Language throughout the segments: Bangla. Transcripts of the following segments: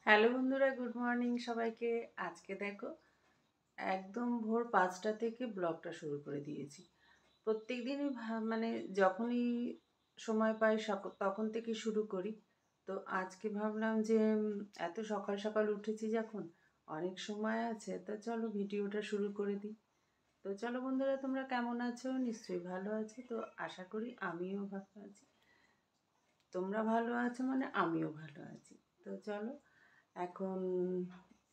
হ্যালো বন্ধুরা, গুড মর্নিং সবাইকে। আজকে দেখো একদম ভোর 5টা থেকে ব্লগটা শুরু করে দিয়েছি। প্রত্যেক দিনই মানে যখনই সময় পাই তখন থেকে শুরু করি। তো আজকে ভাবলাম যে এত সকাল সকাল উঠেছি যখন, অনেক সময় আছে, তো চলো ভিডিওটা শুরু করে দিই। তো চলো বন্ধুরা, তোমরা কেমন আছো? নিশ্চয়ই ভালো আছো। তো আশা করি আমিও ভালো আছি। তোমরা ভালো আছো মানে আমিও ভালো আছি। তো চলো, এখন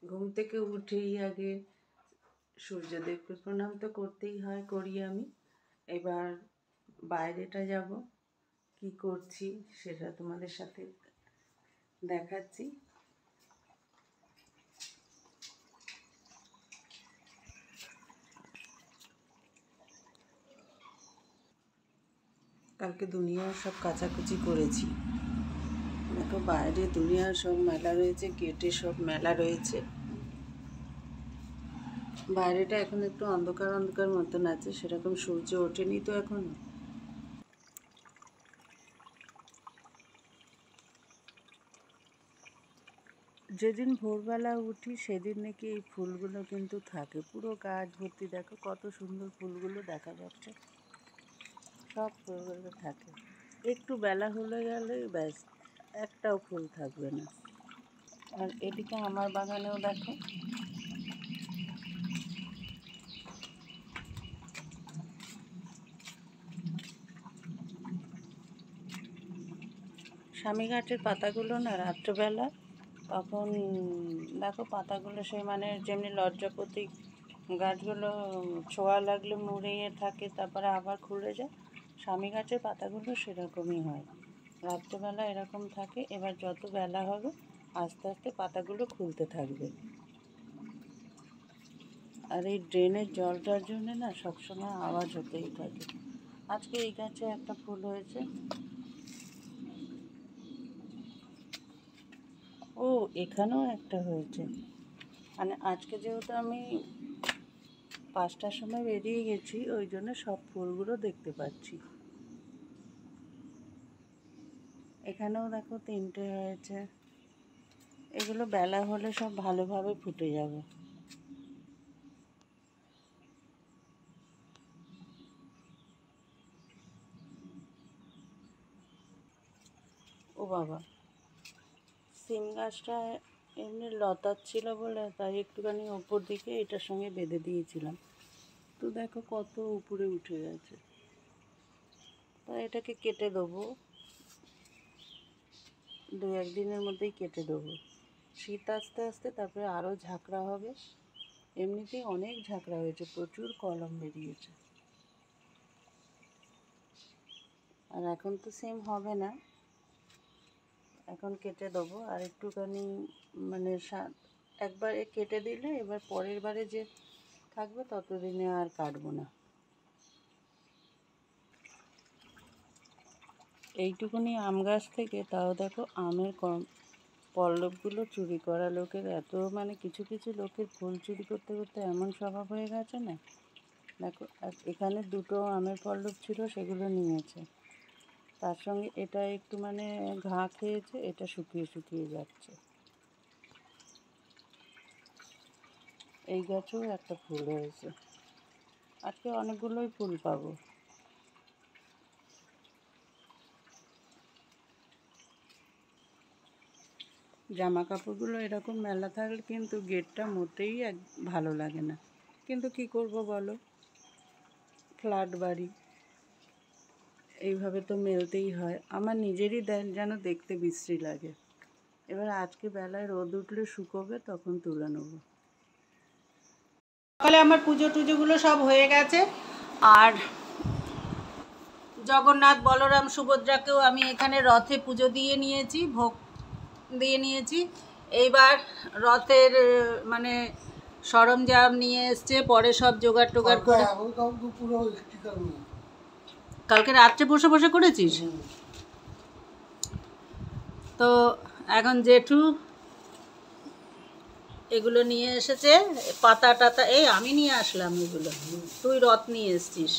ঘুম থেকে উঠেই আগে সূর্যদেবকে প্রণাম তো করতেই হয়, করি আমি। এবার বাইরেটা যাব, কি করছি সেটা তোমাদের সাথে দেখাচ্ছি। কালকে দুনিয়ার সব কাচাকুচি করেছি। দেখো বাইরে দুনিয়ার সব মেলা রয়েছে, গেটে সব মেলা রয়েছে। বাইরেটা এখন একটু অন্ধকার অন্ধকার মতন আছে, সেরকম সূর্য ওঠেনি তো এখনো। যেদিন ভোরবেলা উঠি সেদিন নাকি এই ফুলগুলো কিন্তু থাকে, পুরো গাছ ভর্তি। দেখো কত সুন্দর ফুলগুলো দেখা যাচ্ছে, সব ফুলগুলো থাকে। একটু বেলা হলে গেলে ব্যাস, একটাও ফুল থাকবে না। আর এদিকে আমার বাগানেও দেখো, স্বামী গাছের পাতাগুলো না রাত্রেবেলা তখন দেখো পাতাগুলো সেই মানে যেমনি লজ্জাপতি গাছগুলো ছোঁয়া লাগলে মুড়িয়ে থাকে, তারপরে আবার খুলে যায়, স্বামী গাছের পাতাগুলো সেরকমই হয়, রাত্রেবেলা এরকম থাকে। এবার যত বেলা হবে আস্তে আস্তে পাতাগুলো খুলতে থাকবে। আর এই ড্রেনের জলটার জন্যে না সবসময় আওয়াজ হতেই থাকে। আজকে এই গাছে একটা ফুল হয়েছে। ও, এখানেও একটা হয়েছে। মানে আজকে যেহেতু আমি 5টার সময় বেরিয়ে গেছি, ওই জন্য সব ফুলগুলো দেখতে পাচ্ছি। এখানেও দেখো 3টে হয়েছে। এগুলো বেলা হলে সব ভালোভাবে ফুটে যাবে। ও বাবা, সিম গাছটা এমনি লতার ছিল বলে তাই একটুখানি ওপর দিকে এটার সঙ্গে বেঁধে দিয়েছিলাম। তো দেখো কত উপরে উঠে গেছে। তাই এটাকে কেটে দেবো, 2-1 দিনের মধ্যেই কেটে দেবো। শীত আস্তে আস্তে তারপরে আরও ঝাঁকড়া হবে। এমনিতেই অনেক ঝাঁকড়া হয়েছে, প্রচুর কলম বেরিয়েছে। আর এখন তো সিম হবে না, এখন কেটে দেবো। আর একটুখানি মানে একবারে কেটে দিলে এবার পরের বারে যে থাকবে ততদিনে আর কাটবো না। এইটুকুনি আম গাছ থেকে তাও দেখো আমের পল্লবগুলো চুরি করা লোকের এত, মানে কিছু কিছু লোকের ফুল চুরি করতে করতে এমন স্বভাব হয়ে গেছে না। দেখো এখানে 2টো আমের পল্লব ছিল, সেগুলো নিয়েছে। তার সঙ্গে এটা একটু মানে ঘা খেয়েছে, এটা শুকিয়ে শুকিয়ে যাচ্ছে। এই গাছেও একটা ফুল হয়েছে। আজকে অনেকগুলোই ফুল পাবো। জামা কাপড়গুলো এরকম মেলা থাকলে কিন্তু গেটটা মোটেই ভালো লাগে না, কিন্তু কি করব বলো, ফ্ল্যাট বাড়ি, এইভাবে তো মেলতেই হয়। আমার নিজেরই যেন দেখতে বিশ্রী লাগে। এবার আজকে বেলায় রোদ উঠলে শুকোবে, তখন তুলে নেব। সকালে আমার পুজো টুজোগুলো সব হয়ে গেছে। আর জগন্নাথ বলরাম সুভদ্রাকেও আমি এখানে রথে পুজো দিয়ে নিয়েছি, ভোগ দিয়ে নিয়েছি। এইবার রথের মানে সরঞ্জাম নিয়ে এসছে, পরে সব জোগাড় টোগাড় করে। কালকে রাত্রে বসে বসে করেছিস? তো এখন জেঠু এগুলো নিয়ে এসেছে, পাতা টাতা। এই আমি নিয়ে আসলাম এগুলো, তুই রথ নিয়ে এসছিস।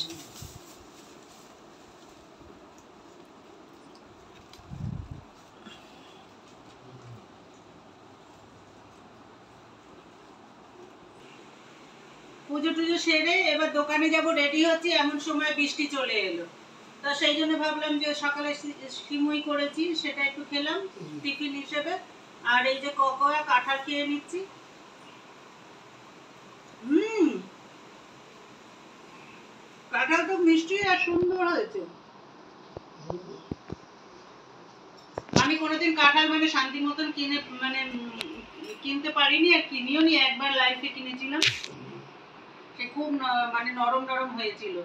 পুজো টুজো সেরে এবার দোকানে যাব, রেডি হচ্ছি, এমন সময় বৃষ্টি চলে এলো। তা সেই জন্য ভাবলাম যে সকালে সিমুই করেছি, সেটা একটু খেলাম টিফিন হিসেবে। আর এই যে ককোয়া কাঁঠাল খেয়ে নিচ্ছি। কাঁঠাল তো মিষ্টি আর সুন্দর হয়েছে। আমি কোনোদিন কাঁঠাল মানে শান্তি মতন কিনে মানে কিনতে পারিনি, আর কিনিও নি। একবার লাইফে কিনেছিলাম, সে খুব মানে নরম নরম হয়েছিল।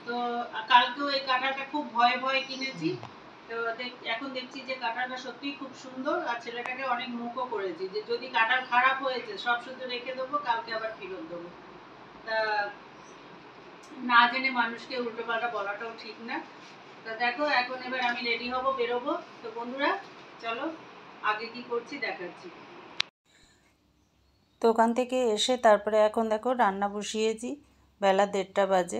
তো কালকেও এই কাঁঠালটা খুব ভয়ে ভয়ে কিনেছি। তো এখন দেখছি যে কাঁঠালটা সত্যিই খুব সুন্দর, আর ছেলেটাকে অনেক মুখও করেছি যে যদি কাঁঠাল খারাপ হয়েছে সব শুধু রেখে দেবো, কালকে আবার ফেরত দেবো। তা না জেনে মানুষকে উল্টো পাল্টা বলাটাও ঠিক না। তা দেখো এখন এবার আমি রেডি হব, বেরোবো। তো বন্ধুরা চলো আগে কি করছি দেখাচ্ছি। দোকান থেকে এসে তারপরে এখন দেখো রান্না বসিয়েছি, বেলা 1:30 বাজে।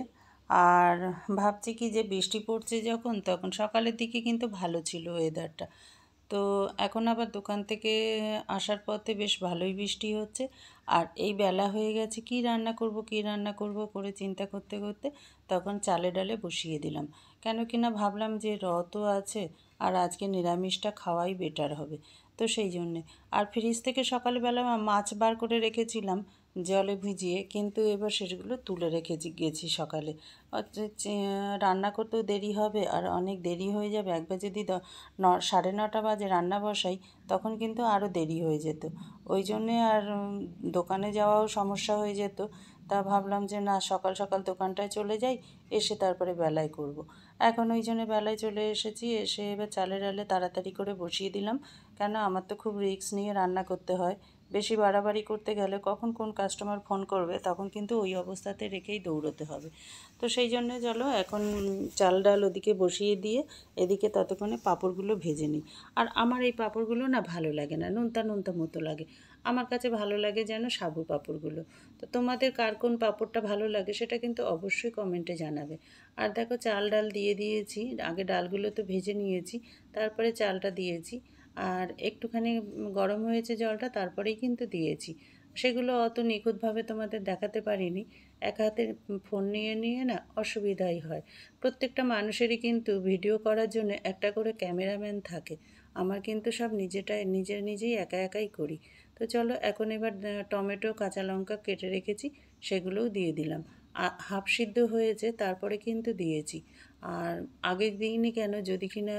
আর ভাবছি কি যে বৃষ্টি পড়ছে যখন, তখন সকালের দিকে কিন্তু ভালো ছিল ওয়েদারটা। তো এখন আবার দোকান থেকে আসার পথে বেশ ভালোই বৃষ্টি হচ্ছে। আর এই বেলা হয়ে গেছে, কি রান্না করব কি রান্না করব করে চিন্তা করতে করতে তখন চালে ডালে বসিয়ে দিলাম। কেন কি না ভাবলাম যে রথও আছে, আর আজকে নিরামিষটা খাওয়াই বেটার হবে। তো সেই জন্যে। আর ফ্রিজ থেকে সকালবেলা মাছ বার করে রেখেছিলাম জলে ভিজিয়ে, কিন্তু এবার সেগুলো তুলে গেছি সকালে। রান্না করতেও দেরি হবে, আর অনেক দেরি হয়ে যাবে। একবার যদি 9:30 বাজে রান্না বসাই, তখন কিন্তু আরও দেরি হয়ে যেত। ওই জন্যে আর দোকানে যাওয়াও সমস্যা হয়ে যেত। তা ভাবলাম যে না, সকাল সকাল দোকানটায় চলে যাই, এসে তারপরে বেলায় করব। এখন ওই জন্য বেলায় চলে এসেছি, এসে এবার চালে ডালে তাড়াতাড়ি করে বসিয়ে দিলাম। কেন আমার তো খুব রিস্ক নিয়ে রান্না করতে হয়। বেশি বাড়াবাড়ি করতে গেলে কখন কোন কাস্টমার ফোন করবে, তখন কিন্তু ওই অবস্থাতে রেখেই দৌড়তে হবে। তো সেই জন্য চলো এখন চাল ডাল ওদিকে বসিয়ে দিয়ে এদিকে ততক্ষণে পাঁপড়গুলো ভেজে নিই। আর আমার এই পাঁপড়গুলো না ভালো লাগে না, নোনতা নোনতা মতো লাগে। আমার কাছে ভালো লাগে যেন সাবু পাঁপড়গুলো। তো তোমাদের কার কোন পাঁপড়টা ভালো লাগে সেটা কিন্তু অবশ্যই কমেন্টে জানাবে। আর দেখো চাল ডাল দিয়ে দিয়েছি, আগে ডালগুলো তো ভেজে নিয়েছি, তারপরে চালটা দিয়েছি। আর একটুখানি গরম হয়েছে জলটা, তারপরেই কিন্তু দিয়েছি। সেগুলো অত নিখুঁতভাবে তোমাদের দেখাতে পারিনি, এক হাতে ফোন নিয়ে নিয়ে না অসুবিধাই হয়। প্রত্যেকটা মানুষেরই কিন্তু ভিডিও করার জন্য একটা করে ক্যামেরাম্যান থাকে। আমার কিন্তু সব নিজেই একা একাই করি। তো চলো এখন এবার টমেটো কাঁচা লঙ্কা কেটে রেখেছি, সেগুলোও দিয়ে দিলাম। হাফ সিদ্ধ হয়েছে তারপরে কিন্তু দিয়েছি। আর আগে দিইনি কেন, যদি কিনা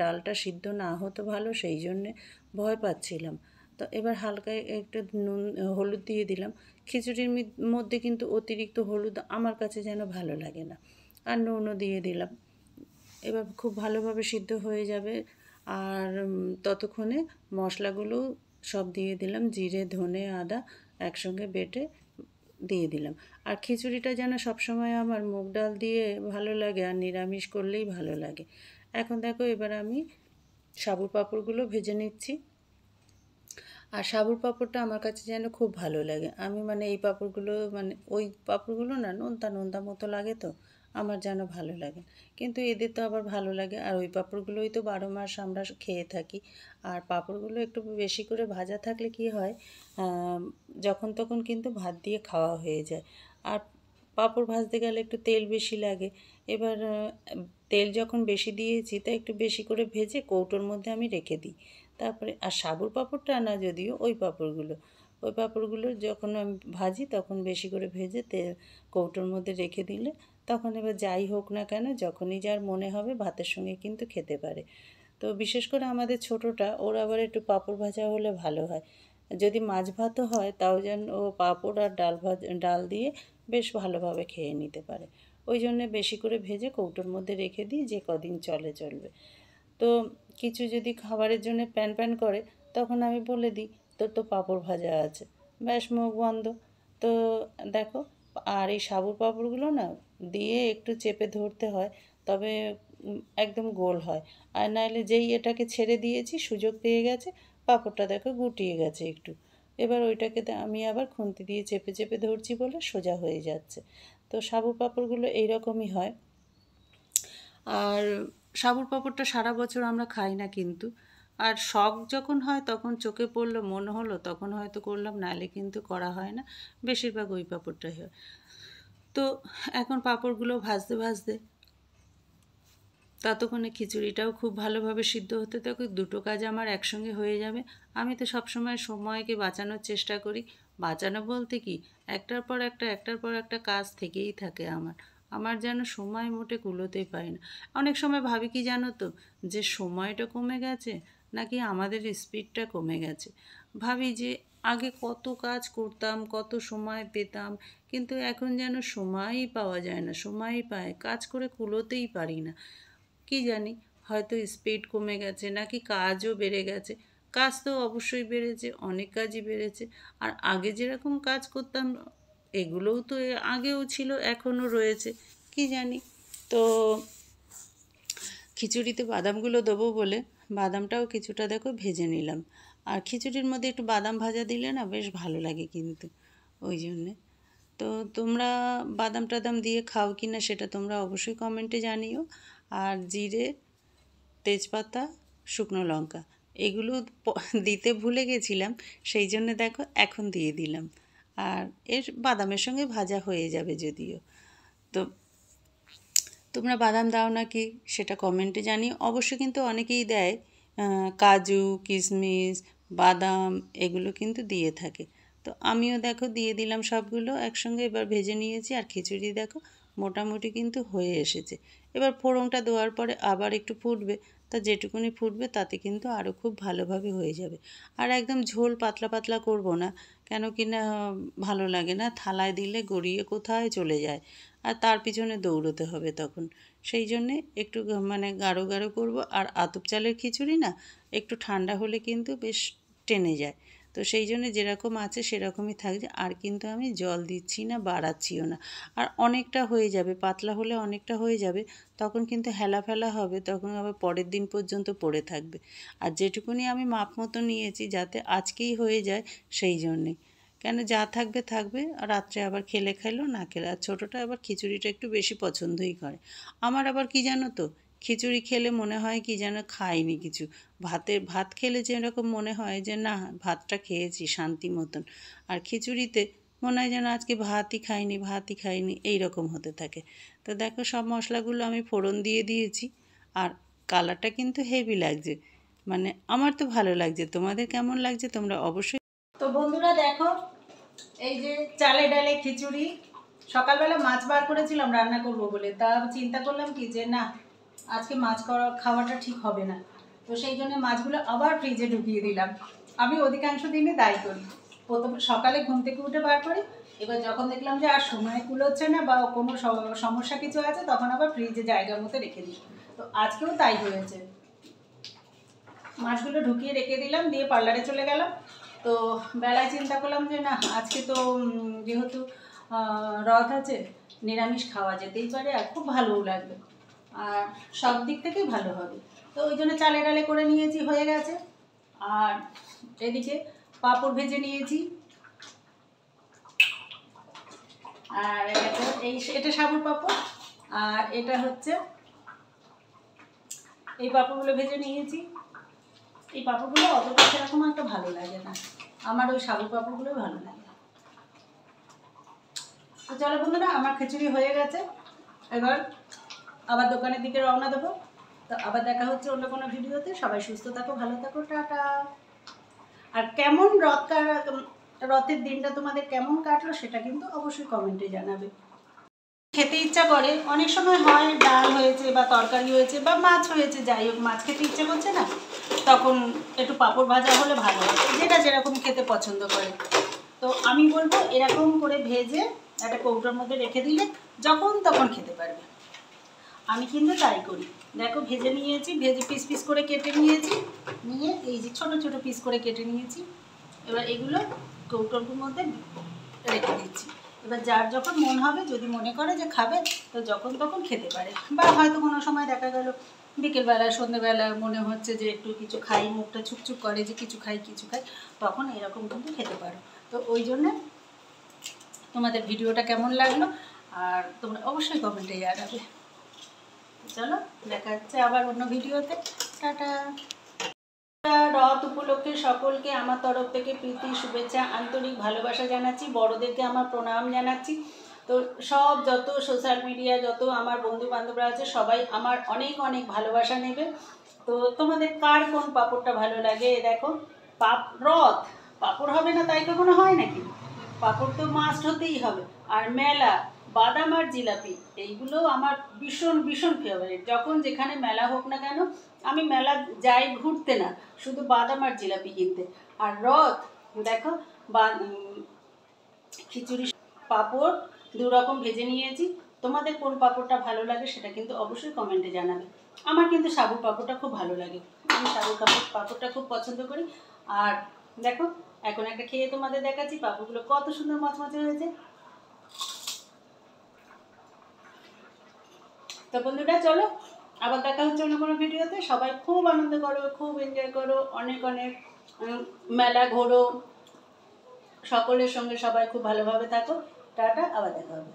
ডালটা সিদ্ধ না হতো ভালো, সেই জন্যে ভয় পাচ্ছিলাম। তো এবার হালকা একটু নুন হলুদ দিয়ে দিলাম। খিচুড়ির মধ্যে কিন্তু অতিরিক্ত হলুদ আমার কাছে যেন ভালো লাগে না। আর নুনও দিয়ে দিলাম। এবার খুব ভালোভাবে সিদ্ধ হয়ে যাবে। আর ততক্ষণে মশলাগুলো সব দিয়ে দিলাম, জিরে ধনে আদা একসঙ্গে বেটে দিয়ে দিলাম। আর খিচুড়িটা যেন সবসময় আমার মুগ ডাল দিয়ে ভালো লাগে, আর নিরামিষ করলেই ভালো লাগে। এখন দেখো এবার আমি সাবুর পাঁপড়গুলো ভেজে নিচ্ছি। আর সাবুর পাঁপড়টা আমার কাছে যেন খুব ভালো লাগে। আমি মানে এই পাঁপড়গুলো মানে ওই পাঁপড়গুলো না নোনতা নোনতা মতো লাগে, তো আমার যেন ভালো লাগে। কিন্তু এদের তো আবার ভালো লাগে, আর ওই পাঁপড়গুলোই তো 12 মাস আমরা খেয়ে থাকি। আর পাঁপড়গুলো একটু বেশি করে ভাজা থাকলে কি হয়, যখন তখন কিন্তু ভাত দিয়ে খাওয়া হয়ে যায়। আর পাঁপড় ভাজতে গেলে একটু তেল বেশি লাগে। এবার তেল যখন বেশি দিয়েছি, তাই একটু বেশি করে ভেজে কৌটোর মধ্যে আমি রেখে দিই। তারপরে আর সাবুর পাঁপড়টা না, যদিও ওই পাঁপড়গুলো যখন আমি ভাজি তখন বেশি করে ভেজে তেল কৌটোর মধ্যে রেখে দিলে, তখন এবার যাই হোক না কেন, যখনই যার মনে হবে ভাতের সঙ্গে কিন্তু খেতে পারে। তো বিশেষ করে আমাদের ছোটোটা, ওর আবার একটু পাঁপড় ভাজা হলে ভালো হয়। যদি মাছ ভাতও হয় তাও যেন ও পাঁপড় আর ডাল দিয়ে বেশ ভালোভাবে খেয়ে নিতে পারে। ওই জন্যে বেশি করে ভেজে কৌটোর মধ্যে রেখে দিই, যে কদিন চলবে। তো কিছু যদি খাবারের জন্য প্যান প্যান করে, তখন আমি বলে দিই তোর তো পাঁপড় ভাজা আছে, ব্যাস মুখ বন্ধ। তো দেখো, আর এই সাবুর পাঁপড়গুলো না দিয়ে একটু চেপে ধরতে হয়, তবে একদম গোল হয়। আর নাহলে যেই এটাকে ছেড়ে দিয়েছি, সুযোগ পেয়ে গেছে, পাঁপড়টা দেখো গুটিয়ে গেছে একটু। এবার ওইটাকে আমি আবার খুন্তি দিয়ে চেপে চেপে ধরছি বলে সোজা হয়ে যাচ্ছে। তো সাবুর পাঁপড়গুলো এইরকমই হয়। আর সাবুর পাঁপড়টা সারা বছর আমরা খাই না কিন্তু, আর শখ যখন হয় তখন চোখে পড়লো, মনে হলো তখন হয়তো করলাম, নাহলে কিন্তু করা হয় না। বেশিরভাগ ওই পাঁপড়টাই হয়। তো এখন পাঁপড়গুলো ভাজতে ভাজতে ততক্ষণে খিচুড়িটাও খুব ভালোভাবে সিদ্ধ হতে থাকে। দুটো কাজ আমার একসঙ্গে হয়ে যাবে। আমি তো সবসময় সময়কে বাঁচানোর চেষ্টা করি। বাঁচানো বলতে কি, একটার পর একটা কাজ থেকেই থাকে আমার। আমার যেন সময় মোটে কুলোতেই পারি না। অনেক সময় ভাবি কি জানো তো, যে সময়টা কমে গেছে নাকি আমাদের স্পিডটা কমে গেছে। ভাবি যে আগে কত কাজ করতাম, কত সময় পেতাম, কিন্তু এখন যেন সময়ই পাওয়া যায় না, সময়ই পায় কাজ করে কুলোতেই পারি না। কি জানি, হয়তো স্পিড কমে গেছে নাকি কাজও বেড়ে গেছে। কাজ তো অবশ্যই বেড়েছে, অনেক কাজই বেড়েছে। আর আগে যেরকম কাজ করতাম এগুলোও তো আগেও ছিল, এখনও রয়েছে, কি জানি। তো খিচুড়িতে বাদামগুলো দেবো বলে বাদামটাও কিছুটা দেখো ভেজে নিলাম। আর খিচুড়ির মধ্যে একটু বাদাম ভাজা দিলে না বেশ ভালো লাগে কিন্তু, ওই জন্যে। তো তোমরা বাদাম টাদাম দিয়ে খাও কি না সেটা তোমরা অবশ্যই কমেন্টে জানিও। আর জিরে, তেজপাতা, শুকনো লঙ্কা এগুলো দিতে ভুলে গেছিলাম, সেই জন্য দেখো এখন দিয়ে দিলাম। আর এর বাদামের সঙ্গে ভাজা হয়ে যাবে যদিও। তো তোমরা বাদাম দাও নাকি সেটা কমেন্টে জানিও। অবশ্য কিন্তু অনেকেই দেয় কাজু, কিশমিশ, বাদাম এগুলো কিন্তু দিয়ে থাকে। তো আমিও দেখো দিয়ে দিলাম সবগুলো একসঙ্গে, এবার ভেজে নিয়েছি। আর খিচুড়ি দেখো মোটামুটি কিন্তু হয়ে এসেছে। এবার ফোড়নটা দেওয়ার পরে আবার একটু ফুটবে, তা যেটুকুনি ফুটবে তাতে কিন্তু আরও খুব ভালোভাবে হয়ে যাবে। আর একদম ঝোল পাতলা পাতলা করব না, কেন কি না ভালো লাগে না, থালায় দিলে গড়িয়ে কোথায় চলে যায়, আর তার পিছনে দৌড়তে হবে তখন। সেই জন্যে একটু মানে গাঢ় গাঢ় করব। আর আতপ চালের খিচুড়ি না একটু ঠান্ডা হলে কিন্তু বেশ টেনে যায়। তো সেই জন্য যেরকম আছে সেরকমই থাকছে। আর কিন্তু আমি জল দিচ্ছি না, বাড়াচ্ছিও না। আর অনেকটা হয়ে যাবে, পাতলা হলে অনেকটা হয়ে যাবে, তখন কিন্তু হেলা ফেলা হবে, তখন আবার পরের দিন পর্যন্ত পড়ে থাকবে। আর যেটুকুনি আমি মাপ মতো নিয়েছি যাতে আজকেই হয়ে যায়, সেই জন্যেই। কেন যা থাকবে থাকবে, আর রাত্রে আবার খেলে খেলো না খেলে। আর ছোটোটা আবার খিচুড়িটা একটু বেশি পছন্দই করে। আমার আবার কি জানো তো, খিচুড়ি খেলে মনে হয় কি যেন খাইনি কিছু। ভাত খেলে যেরকম মনে হয় যে না ভাতটা খেয়েছি শান্তি মতন, আর খিচুড়িতে মনে হয় যেন আজকে ভাতই খাইনি এই রকম হতে থাকে। তো দেখো সব মশলাগুলো আমি ফোড়ন দিয়ে দিয়েছি। আর কালারটা কিন্তু হেভি লাগছে, মানে আমার তো ভালো লাগছে। তোমাদের কেমন লাগছে তোমরা অবশ্যই। তো বন্ধুরা দেখো, এই যে চালে ডালে খিচুড়ি। সকালবেলা মাছ বার করেছিলাম রান্না করব বলে, তা চিন্তা করলাম কি যে না আজকে মাছ খাওয়াটা ঠিক হবে না। তো সেই জন্য মাছগুলো আবার ফ্রিজে ঢুকিয়ে দিলাম। আমি অধিকাংশ দিনে তাই করি। প্রথম সকালে ঘুম থেকে উঠে বার করি, এবার যখন দেখলাম যে আর সময় কুলোচ্ছে না বা কোনো সমস্যা কিছু আছে, তখন আবার ফ্রিজে জায়গা মতো রেখে দিই। তো আজকেও তাই হয়েছে। মাছগুলো ঢুকিয়ে রেখে দিলাম, দিয়ে পার্লারে চলে গেলাম। তো বেলায় চিন্তা করলাম যে না আজকে তো যেহেতু রথ আছে, নিরামিষ খাওয়া যেতেই পারে, আর খুব ভালোও লাগবে, আর সব দিক থেকেই ভালো হবে। তো ওই জন্য চালে ডালে করে নিয়েছি, হয়ে গেছে। আর এদিকে পাঁপড় ভেজে নিয়েছি। আর এটা সাবুর পাঁপড়। আর এটা হচ্ছে এই পাঁপড়গুলো ভেজে নিয়েছি। এই পাঁপড়গুলো অতটা সেরকম একটা ভালো লাগে না, আমার ওই সাবু পাঁপড়গুলো ভালো লাগে। তো চলো বন্ধুরা, আমার খিচুড়ি হয়ে গেছে। এবার আবার দোকানের দিকে রওনা দেবো। তো আবার দেখা হচ্ছে অন্য কোনো ভিডিওতে। সবাই সুস্থ থাকো, ভালো থাকো, টাটা। আর কেমন রথের দিনটা তোমাদের কেমন কাটলো সেটা কিন্তু অবশ্যই কমেন্টে জানাবে। খেতে ইচ্ছা করে, অনেক সময় হয় ডাল হয়েছে বা তরকারি হয়েছে বা মাছ হয়েছে, যাই হোক মাছ খেতে ইচ্ছে করছে না, তখন একটু পাঁপড় ভাজা হলে ভালো হয়, যেটা যেরকম খেতে পছন্দ করে। তো আমি বলবো এরকম করে ভেজে একটা কৌটোর মধ্যে রেখে দিলে যখন তখন খেতে পারবে। আমি কিন্তু তাই করি। দেখো ভেজে নিয়েছি, ভেজে পিস পিস করে কেটে নিয়েছি, নিয়ে এই যে ছোট ছোট পিস করে কেটে নিয়েছি। এবার এগুলো কৌটোর মধ্যে রেখে দিচ্ছি। এবার যার যখন মন হবে, যদি মনে করে যে খাবে, তো যখন তখন খেতে পারে। বা হয়তো কোনো সময় দেখা গেল বিকেলবেলা সন্ধ্যেবেলা মনে হচ্ছে যে একটু কিছু খাই, মুখটা ছুকছুক করে যে কিছু খাই, তখন এরকম কিন্তু খেতে পারো। তো ওই জন্যে তোমাদের ভিডিওটা কেমন লাগলো আর তোমরা অবশ্যই কমেন্টে জানাবে। চলো দেখা হচ্ছে আবার অন্য ভিডিওতে, টাটা। রথ উপলক্ষে সকলকে আমার তরফ থেকে প্রীতি শুভেচ্ছা আন্তরিক ভালোবাসা জানাচ্ছি, বড়দেরকে আমার প্রণাম জানাচ্ছি। তো সব যত সোশ্যাল মিডিয়া যত আমার বন্ধু বান্ধবরা আছে সবাই আমার অনেক অনেক ভালোবাসা নেবে। তো তোমাদের কার কোন পাঁপড়টা ভালো লাগে? দেখো রথ পাঁপড় হবে না তাই কখনো হয় নাকি? পাঁপড় তো মাস্ট হতেই হবে। আর মেলা, বাদাম আর জিলাপি, এইগুলো আমার ভীষণ ভীষণ ফেভারিট। যখন যেখানে মেলা হোক না কেন আমি মেলা যাই ঘুরতে না, শুধু বাদাম আর জিলাপি কিনতে। আর রথ দেখো খিচুড়ি পাঁপড় দু রকম ভেজে নিয়েছি। তোমাদের কোন পাঁপড়টা ভালো লাগে সেটা কিন্তু অবশ্যই কমেন্টে জানাবে। আমার কিন্তু সাবু পাঁপড়টা খুব ভালো লাগে, আমি সাবু পাঁপড়টা খুব পছন্দ করি। আর দেখো এখন একটা খেয়ে তোমাদের দেখাচ্ছি পাঁপড়গুলো কত সুন্দর মচমচে হয়েছে। তো বন্ধুরা চলো আবার দেখা হচ্ছে অন্য কোনো ভিডিওতে। সবাই খুব আনন্দ করো, খুব এনজয় করো, অনেক অনেক মেলা ঘোরো, সকলের সঙ্গে সবাই খুব ভালোভাবে থাকো। টাটা, আবার দেখা হবে।